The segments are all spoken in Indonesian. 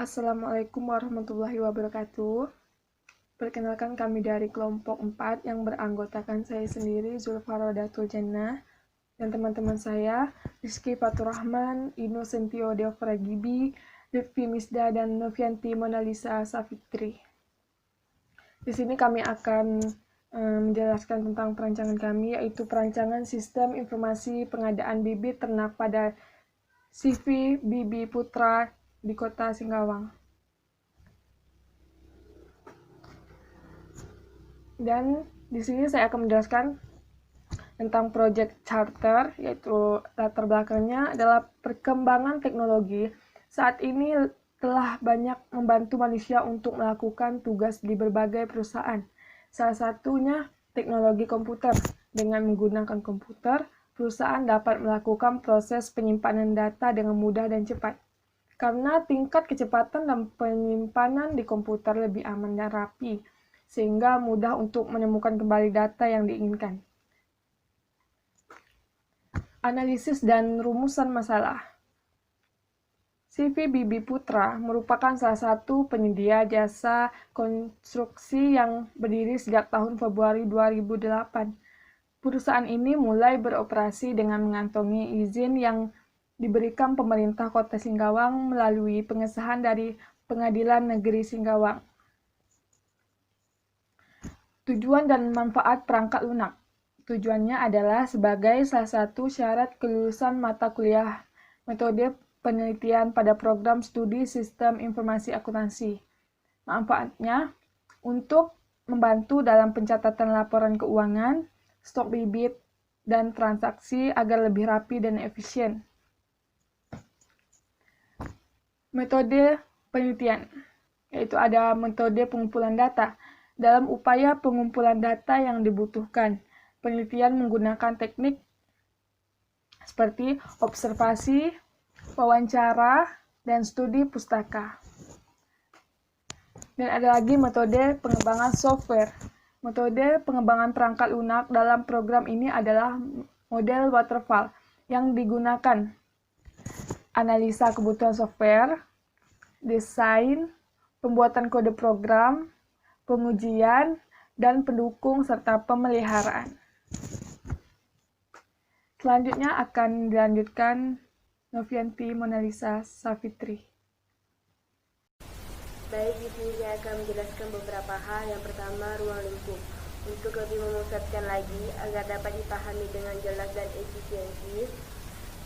Assalamualaikum warahmatullahi wabarakatuh. Perkenalkan, kami dari kelompok 4 yang beranggotakan saya sendiri, Zulfa Rodatul Jannah, dan teman-teman saya, Rizky Fatur Rahman, Inu Sentio Deofragibi, Lutfi Misda, dan Novianti Monalisa Safitri. Di sini kami akan menjelaskan tentang perancangan kami, yaitu perancangan sistem informasi pengadaan bibit ternak pada CV Bibi Putra di Kota Singkawang. Dan di sini saya akan menjelaskan tentang Project Charter, yaitu latar belakangnya adalah perkembangan teknologi saat ini telah banyak membantu manusia untuk melakukan tugas di berbagai perusahaan. Salah satunya teknologi komputer. Dengan menggunakan komputer, perusahaan dapat melakukan proses penyimpanan data dengan mudah dan cepat. Karena tingkat kecepatan dan penyimpanan di komputer lebih aman dan rapi, sehingga mudah untuk menemukan kembali data yang diinginkan. Analisis dan rumusan masalah. CV Bibi Putra merupakan salah satu penyedia jasa konstruksi yang berdiri sejak tahun Februari 2008. Perusahaan ini mulai beroperasi dengan mengantongi izin yang diberikan pemerintah Kota Singkawang melalui pengesahan dari Pengadilan Negeri Singkawang. Tujuan dan manfaat perangkat lunak. Tujuannya adalah sebagai salah satu syarat kelulusan mata kuliah metode penelitian pada program studi sistem informasi akuntansi. Manfaatnya untuk membantu dalam pencatatan laporan keuangan, stok bibit, dan transaksi agar lebih rapi dan efisien. Metode penelitian, yaitu ada metode pengumpulan data. Dalam upaya pengumpulan data yang dibutuhkan, penelitian menggunakan teknik seperti observasi, wawancara, dan studi pustaka. Dan ada lagi metode pengembangan software. Metode pengembangan perangkat lunak dalam program ini adalah model waterfall yang digunakan analisa kebutuhan software, desain, pembuatan kode program, pengujian, dan pendukung serta pemeliharaan. Selanjutnya akan dilanjutkan Novianti Monalisa Safitri. Baik, di sini saya akan menjelaskan beberapa hal. Yang pertama, ruang lingkup. Untuk lebih memusatkan lagi agar dapat dipahami dengan jelas dan efisiensi,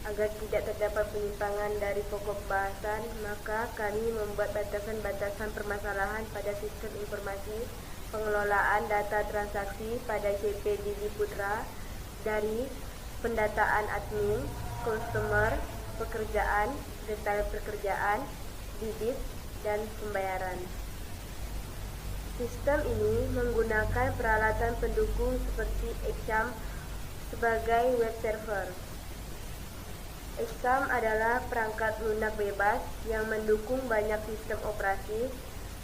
agar tidak terdapat penyimpangan dari pokok bahasan, maka kami membuat batasan-batasan permasalahan pada sistem informasi pengelolaan data transaksi pada CP Bibi Putra dari pendataan admin, customer, pekerjaan, detail pekerjaan, bibit, dan pembayaran. Sistem ini menggunakan peralatan pendukung seperti Exam sebagai web server. Exam adalah perangkat lunak bebas yang mendukung banyak sistem operasi,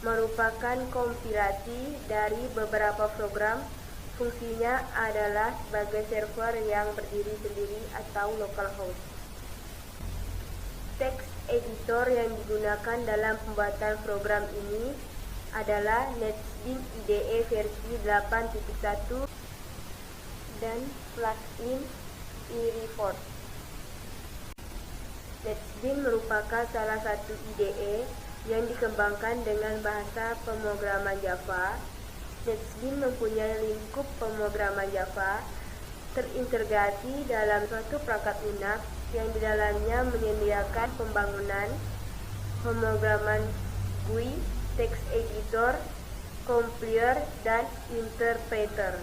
merupakan kompilasi dari beberapa program. Fungsinya adalah sebagai server yang berdiri sendiri atau local host. Text editor yang digunakan dalam pembuatan program ini adalah NetBeans IDE versi 8.1 dan plugin eReport. NetBeans merupakan salah satu IDE yang dikembangkan dengan bahasa pemrograman Java. NetBeans mempunyai lingkup pemrograman Java terintegrasi dalam suatu perangkat lunak yang di dalamnya menyediakan pembangunan pemrograman GUI, text editor, compiler, dan interpreter.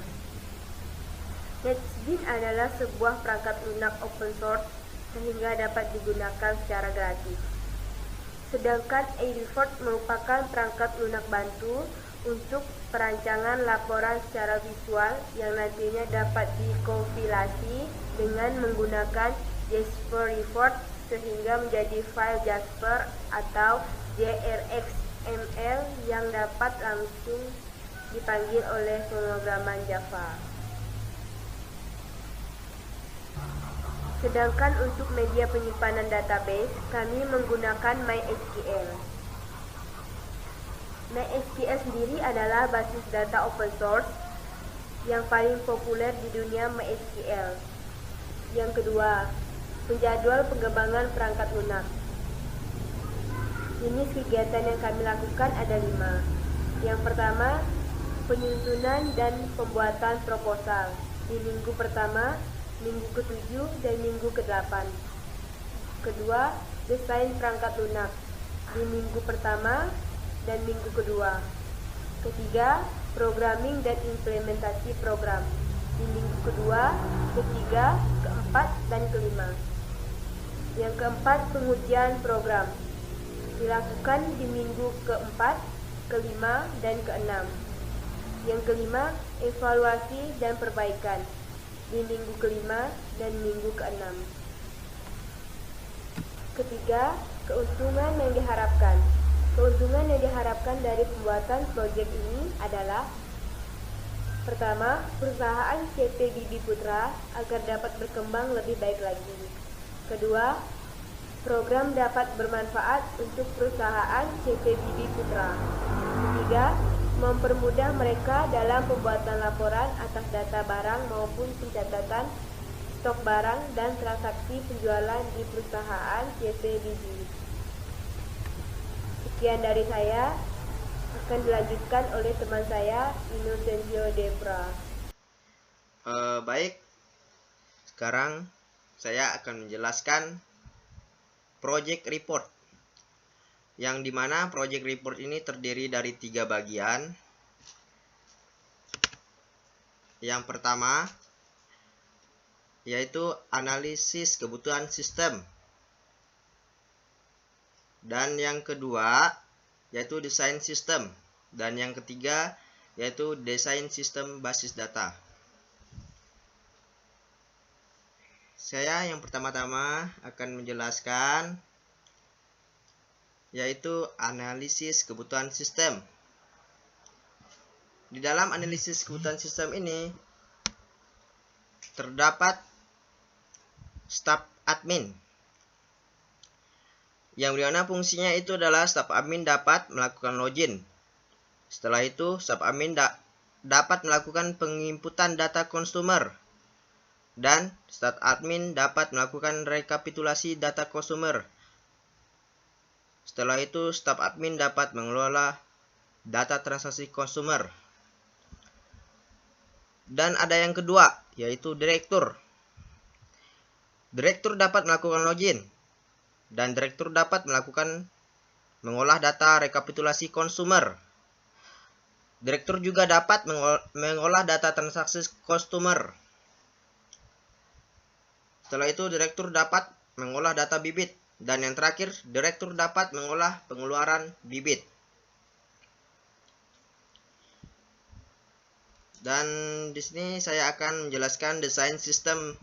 NetBeans adalah sebuah perangkat lunak open source sehingga dapat digunakan secara gratis. Sedangkan eReport merupakan perangkat lunak bantu untuk perancangan laporan secara visual yang nantinya dapat dikompilasi dengan menggunakan Jasper Report sehingga menjadi file Jasper atau JRXML yang dapat langsung dipanggil oleh pemrograman Java. Sedangkan untuk media penyimpanan database, kami menggunakan MySQL. MySQL sendiri adalah basis data open source yang paling populer di dunia MySQL. Yang kedua, penjadwal pengembangan perangkat lunak. Jenis kegiatan yang kami lakukan ada 5. Yang pertama, penyusunan dan pembuatan proposal di minggu pertama, minggu ke-7, dan minggu ke-8. Kedua, desain perangkat lunak di minggu pertama dan minggu kedua. Ketiga, programming dan implementasi program di minggu kedua, ketiga, keempat, dan kelima. Yang keempat, pengujian program dilakukan di minggu keempat, kelima, dan keenam. Yang kelima, evaluasi dan perbaikan di minggu kelima dan minggu keenam. Ketiga, keuntungan yang diharapkan. Keuntungan yang diharapkan dari pembuatan proyek ini adalah: pertama, perusahaan CP Bibi Putra agar dapat berkembang lebih baik lagi. Kedua, program dapat bermanfaat untuk perusahaan CP Bibi Putra. Ketiga, mempermudah mereka dalam pembuatan laporan atas data barang maupun pencatatan stok barang dan transaksi penjualan di perusahaan CP Bibi. Sekian dari saya, akan dilanjutkan oleh teman saya, Inocencio Depra. Baik, sekarang saya akan menjelaskan project report, yang dimana project report ini terdiri dari 3 bagian. Yang pertama yaitu analisis kebutuhan sistem, dan yang kedua yaitu desain sistem, dan yang ketiga yaitu desain sistem basis data. Saya yang pertama-tama akan menjelaskan yaitu analisis kebutuhan sistem. Di dalam analisis kebutuhan sistem ini terdapat staf admin, yang dimana fungsinya itu adalah staf admin dapat melakukan login. Setelah itu staf admin dapat melakukan penginputan data konsumer, dan staf admin dapat melakukan rekapitulasi data konsumer. Setelah itu staf admin dapat mengelola data transaksi konsumer. Dan ada yang kedua yaitu direktur. Direktur dapat melakukan login, dan direktur dapat mengolah data rekapitulasi konsumer. Direktur juga dapat mengolah data transaksi customer. Setelah itu direktur dapat mengolah data bibit, dan yang terakhir direktur dapat mengolah pengeluaran bibit. Dan di sini saya akan menjelaskan desain sistem,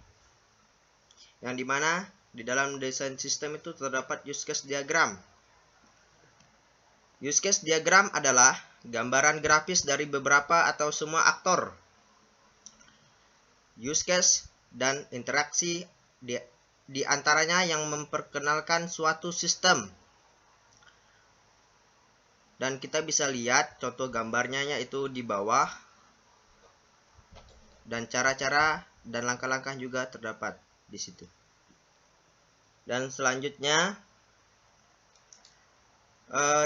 yang dimana di dalam desain sistem itu terdapat use case diagram. Use case diagram adalah gambaran grafis dari beberapa atau semua aktor, use case, dan interaksi di antaranya yang memperkenalkan suatu sistem. Dan kita bisa lihat contoh gambarnya yaitu di bawah, dan cara-cara dan langkah-langkah juga terdapat di situ. Dan selanjutnya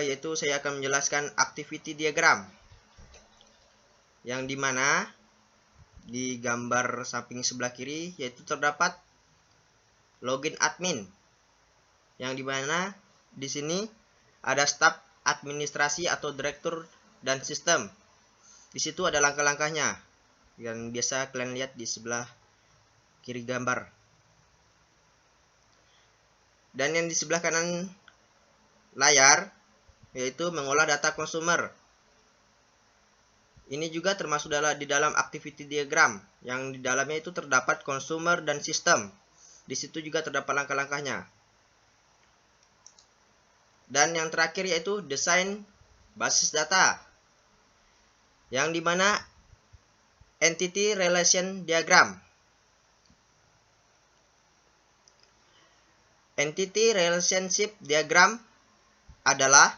yaitu saya akan menjelaskan activity diagram, yang dimana di gambar samping sebelah kiri yaitu terdapat login admin, yang dimana di sini ada staf administrasi atau direktur dan sistem. Di situ ada langkah-langkahnya yang biasa kalian lihat di sebelah kiri gambar. Dan yang di sebelah kanan layar yaitu mengolah data konsumer. Ini juga termasuk di dalam activity diagram, yang di dalamnya itu terdapat consumer dan sistem. Di situ juga terdapat langkah-langkahnya. Dan yang terakhir yaitu desain basis data, yang dimana entity relation diagram. Entity relationship diagram adalah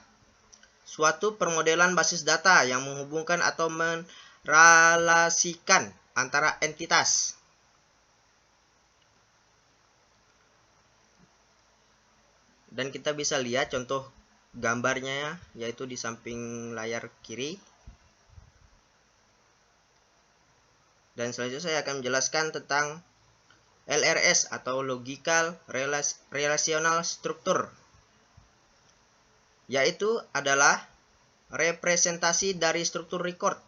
suatu permodelan basis data yang menghubungkan atau merelasikan antara entitas. Dan kita bisa lihat contoh gambarnya, yaitu di samping layar kiri. Dan selanjutnya saya akan menjelaskan tentang LRS atau Logical Relational Structure, yaitu adalah representasi dari struktur record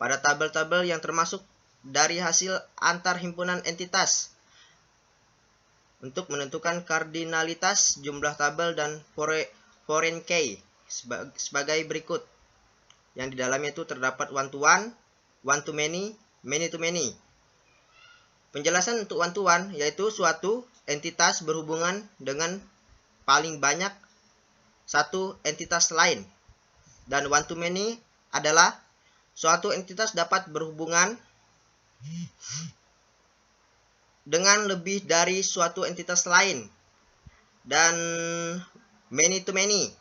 pada tabel-tabel yang termasuk dari hasil antar himpunan entitas untuk menentukan kardinalitas jumlah tabel dan foreign key sebagai berikut, yang di dalamnya itu terdapat one-to-one, one-to-many, many-to-many. Penjelasan untuk one-to-one yaitu suatu entitas berhubungan dengan paling banyak satu entitas lain, dan one-to-many adalah suatu entitas dapat berhubungan dengan lebih dari suatu entitas lain, dan many-to-many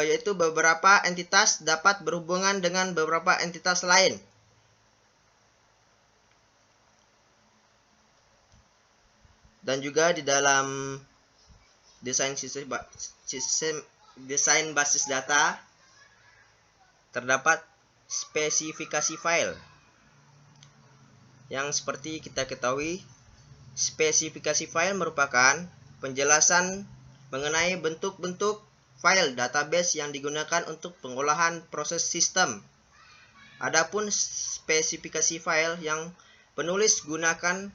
yaitu beberapa entitas dapat berhubungan dengan beberapa entitas lain. Dan juga di dalam desain basis data terdapat spesifikasi file, yang seperti kita ketahui, spesifikasi file merupakan penjelasan mengenai bentuk-bentuk file database yang digunakan untuk pengolahan proses sistem. Adapun spesifikasi file yang penulis gunakan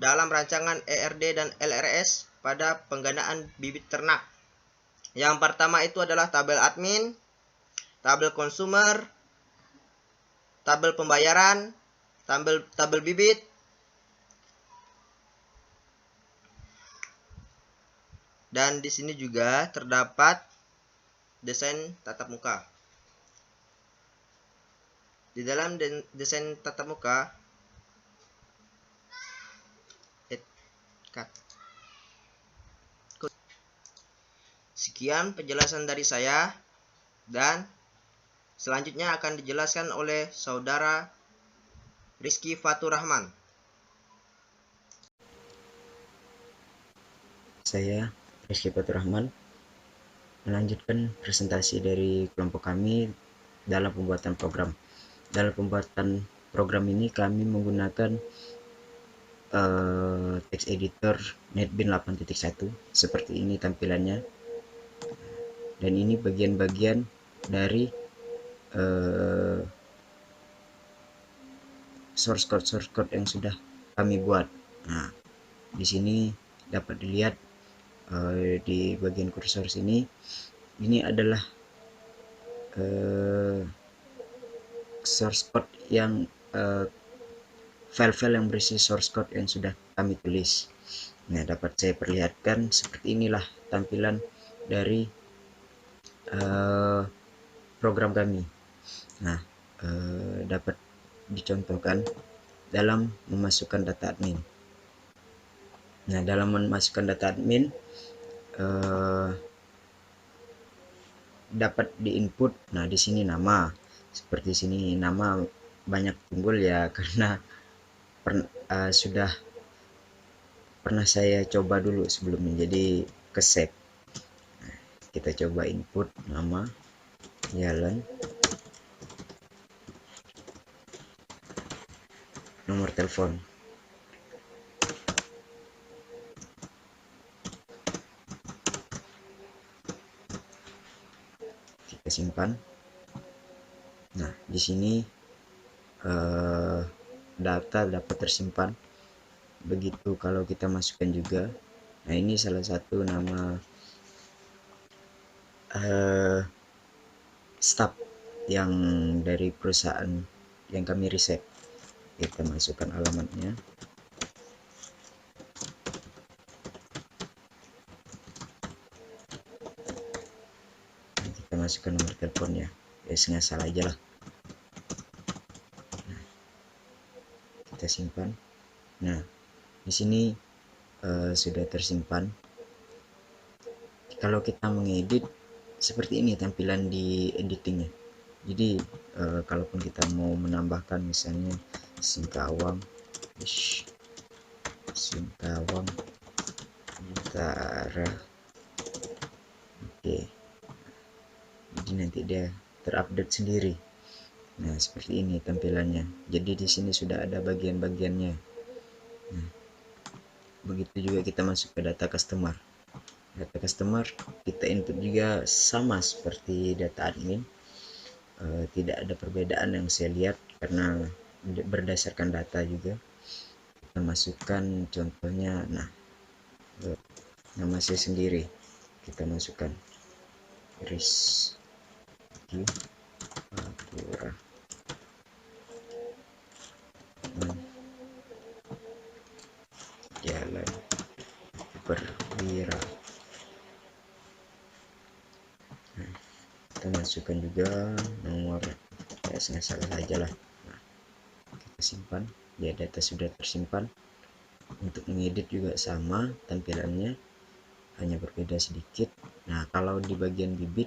dalam rancangan ERD dan LRS pada penggandaan bibit ternak. Yang pertama itu adalah tabel admin, tabel consumer, tabel pembayaran, tabel bibit, dan di sini juga terdapat desain tatap muka. Di dalam desain tatap muka, sekian penjelasan dari saya, dan selanjutnya akan dijelaskan oleh saudara Rizky Fatur Rahman. Saya Rizky Fatur Rahman melanjutkan presentasi dari kelompok kami dalam pembuatan program. Dalam pembuatan program ini kami menggunakan text editor NetBeans 8.1 seperti ini tampilannya, dan ini bagian-bagian dari source code yang sudah kami buat. Nah, di sini dapat dilihat di bagian kursor sini, ini adalah source code yang file-file yang berisi source code yang sudah kami tulis. Nah, dapat saya perlihatkan seperti inilah tampilan dari program kami. Nah, dapat dicontohkan dalam memasukkan data admin. Nah, dalam memasukkan data admin dapat diinput. Nah, di sini nama, seperti sini nama banyak timbul ya karena sudah pernah saya coba dulu sebelumnya, jadi ke save. Nah, kita coba input nama, jalan, nomor telepon. Kita simpan. Nah, di sini data dapat tersimpan. Begitu kalau kita masukkan juga. Nah, ini salah satu nama staff yang dari perusahaan yang kami riset. Kita masukkan alamatnya. Kita masukkan nomor teleponnya. Ya, ngasal aja lah. Nah, kita simpan. Nah, di sini sudah tersimpan. Kalau kita mengedit seperti ini tampilan di editingnya. Jadi kalaupun kita mau menambahkan misalnya Singkawang, Singkawang Utara, oke, jadi nanti dia terupdate sendiri. Nah, seperti ini tampilannya. Jadi di sini sudah ada bagian-bagiannya. Nah, begitu juga kita masuk ke data customer. Data customer kita input juga sama seperti data admin. Tidak ada perbedaan yang saya lihat karena berdasarkan data juga. Kita masukkan contohnya, nah, nama saya sendiri kita masukkan Rizky Fatura Jalan Perwira. Nah, kita masukkan juga nomor, ya saya salah saja lah. Nah, kita simpan, ya data sudah tersimpan. Untuk mengedit juga sama tampilannya, hanya berbeda sedikit. Nah, kalau di bagian bibit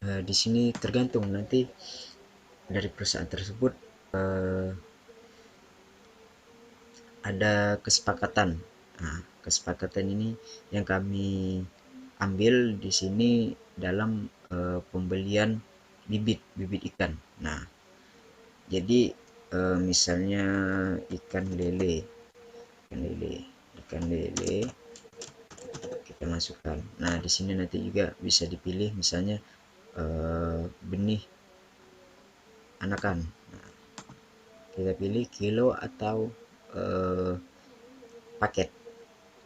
di sini tergantung nanti dari perusahaan tersebut ada kesepakatan. Nah, kesepakatan ini yang kami ambil di sini dalam pembelian bibit ikan. Nah, jadi misalnya ikan lele kita masukkan. Nah, di sini nanti juga bisa dipilih misalnya benih anakan. Nah, kita pilih kilo atau paket.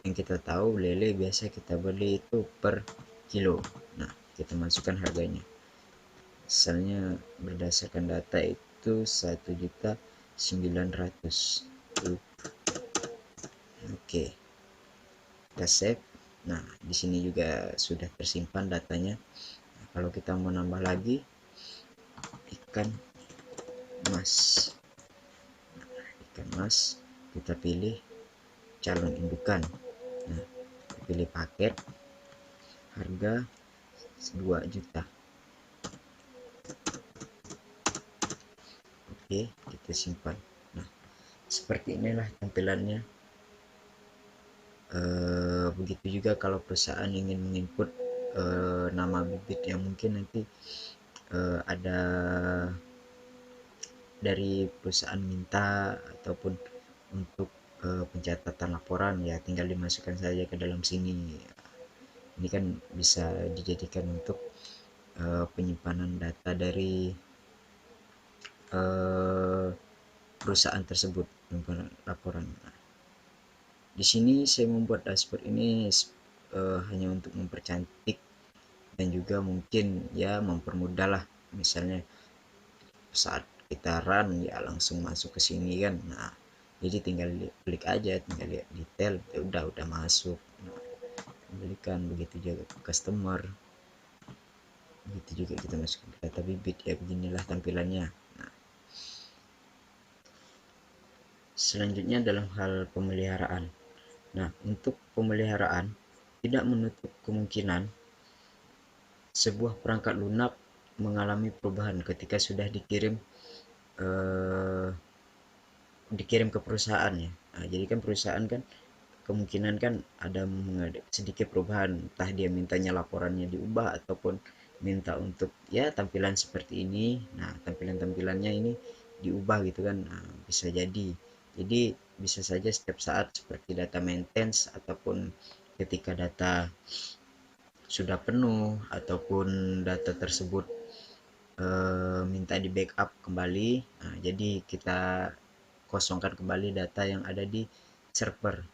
Yang kita tahu lele biasa kita beli itu per kilo. Nah, kita masukkan harganya. Misalnya berdasarkan data itu 1.900.000. Oke, kita save. Nah, di sini juga sudah tersimpan datanya. Nah, kalau kita mau nambah lagi ikan mas, ikan mas kita pilih calon indukan. Nah, pilih paket, harga 2 juta. Oke, kita simpan. Nah, seperti inilah tampilannya. Begitu juga kalau perusahaan ingin menginput nama bibit yang mungkin nanti ada dari perusahaan minta ataupun untuk pencatatan laporan, ya tinggal dimasukkan saja ke dalam sini. Ini kan bisa dijadikan untuk penyimpanan data dari perusahaan tersebut, laporan. Di sini saya membuat dashboard ini hanya untuk mempercantik dan juga mungkin ya mempermudah lah, misalnya saat kita run ya langsung masuk ke sini kan. Nah, jadi tinggal klik aja, tinggal lihat detail, ya udah masuk. Nah, belikan, begitu juga ke customer, begitu juga kita masuk ke data bibit, ya beginilah tampilannya. Nah, selanjutnya dalam hal pemeliharaan. Nah, untuk pemeliharaan tidak menutup kemungkinan sebuah perangkat lunak mengalami perubahan ketika sudah dikirim ke perusahaan ya. Nah, jadi kan perusahaan kan kemungkinan kan ada sedikit perubahan, entah dia mintanya laporannya diubah ataupun minta untuk ya tampilan seperti ini. Nah, tampilannya ini diubah gitu kan. Nah, bisa jadi bisa saja setiap saat seperti data maintenance ataupun ketika data sudah penuh ataupun data tersebut minta di backup kembali. Nah, jadi kita kosongkan kembali data yang ada di server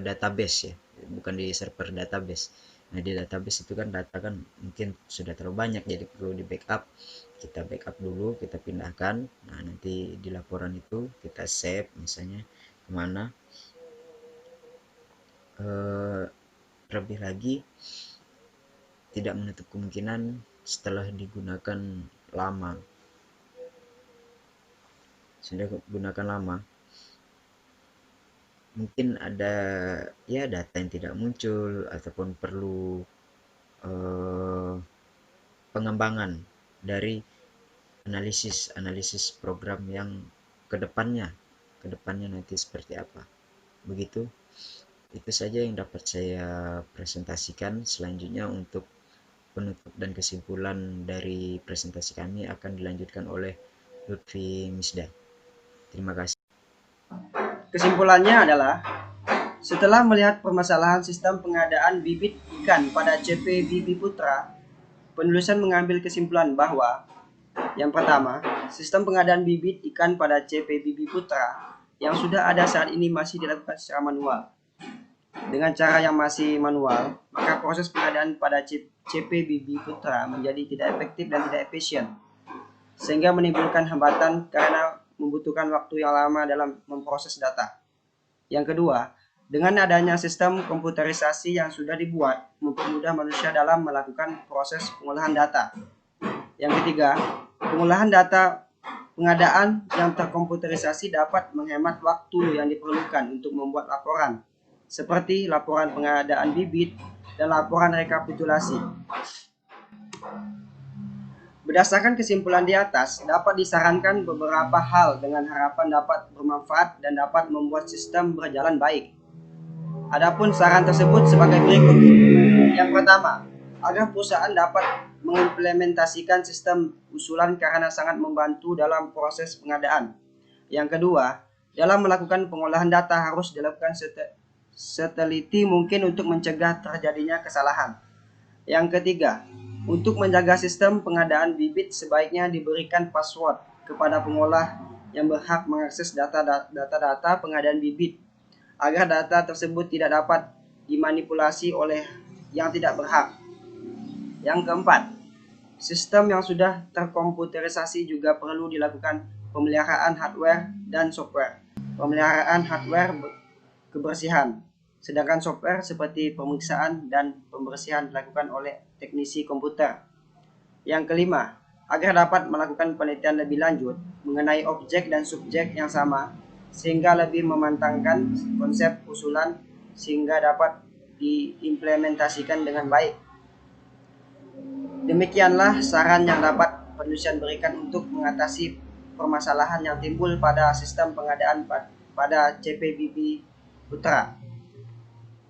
database ya, bukan di server database. Nah, di database itu kan data kan mungkin sudah terlalu banyak, jadi perlu di backup. Kita backup dulu, kita pindahkan. Nah, nanti di laporan itu kita save misalnya kemana. Terlebih lagi tidak menutup kemungkinan setelah digunakan lama, mungkin ada ya data yang tidak muncul ataupun perlu pengembangan dari analisis program yang kedepannya nanti seperti apa. Begitu, itu saja yang dapat saya presentasikan. Selanjutnya untuk penutup dan kesimpulan dari presentasi kami akan dilanjutkan oleh Lutfi Misda. Terima kasih. Kesimpulannya adalah, setelah melihat permasalahan sistem pengadaan bibit ikan pada CP Bibi Putra, penulisan mengambil kesimpulan bahwa yang pertama, sistem pengadaan bibit ikan pada CP Bibi Putra yang sudah ada saat ini masih dilakukan secara manual. Dengan cara yang masih manual, maka proses pengadaan pada CP Bibi Putra menjadi tidak efektif dan tidak efisien, sehingga menimbulkan hambatan karena membutuhkan waktu yang lama dalam memproses data. Yang kedua, dengan adanya sistem komputerisasi yang sudah dibuat, mempermudah manusia dalam melakukan proses pengolahan data. Yang ketiga, pengolahan data pengadaan yang terkomputerisasi dapat menghemat waktu yang diperlukan untuk membuat laporan, seperti laporan pengadaan bibit dan laporan rekapitulasi. Berdasarkan kesimpulan di atas, dapat disarankan beberapa hal dengan harapan dapat bermanfaat dan dapat membuat sistem berjalan baik. Adapun saran tersebut sebagai berikut. Yang pertama, agar perusahaan dapat mengimplementasikan sistem usulan karena sangat membantu dalam proses pengadaan. Yang kedua, dalam melakukan pengolahan data harus dilakukan seteliti mungkin untuk mencegah terjadinya kesalahan. Yang ketiga, untuk menjaga sistem pengadaan bibit sebaiknya diberikan password kepada pengolah yang berhak mengakses data pengadaan bibit agar data tersebut tidak dapat dimanipulasi oleh yang tidak berhak. Yang keempat, sistem yang sudah terkomputerisasi juga perlu dilakukan pemeliharaan hardware dan software. Pemeliharaan hardware kebersihan, sedangkan software seperti pemeriksaan dan pembersihan dilakukan oleh teknisi komputer. Yang kelima, agar dapat melakukan penelitian lebih lanjut mengenai objek dan subjek yang sama, sehingga lebih memantangkan konsep usulan sehingga dapat diimplementasikan dengan baik. Demikianlah saran yang dapat penulisan berikan untuk mengatasi permasalahan yang timbul pada sistem pengadaan pada CP Bibi Putra.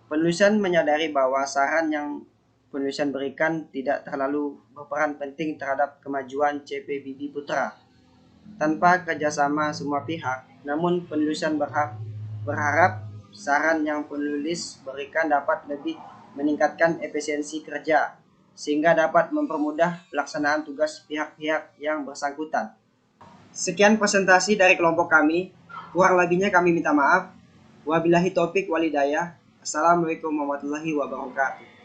Penulisan menyadari bahwa saran yang penulisan berikan tidak terlalu berperan penting terhadap kemajuan CP Bibi Putra. Tanpa kerjasama semua pihak, namun penulisan berharap saran yang penulis berikan dapat lebih meningkatkan efisiensi kerja, sehingga dapat mempermudah pelaksanaan tugas pihak-pihak yang bersangkutan. Sekian presentasi dari kelompok kami, kurang lebihnya kami minta maaf. Wabillahi taufik walhidayah. Assalamualaikum warahmatullahi wabarakatuh.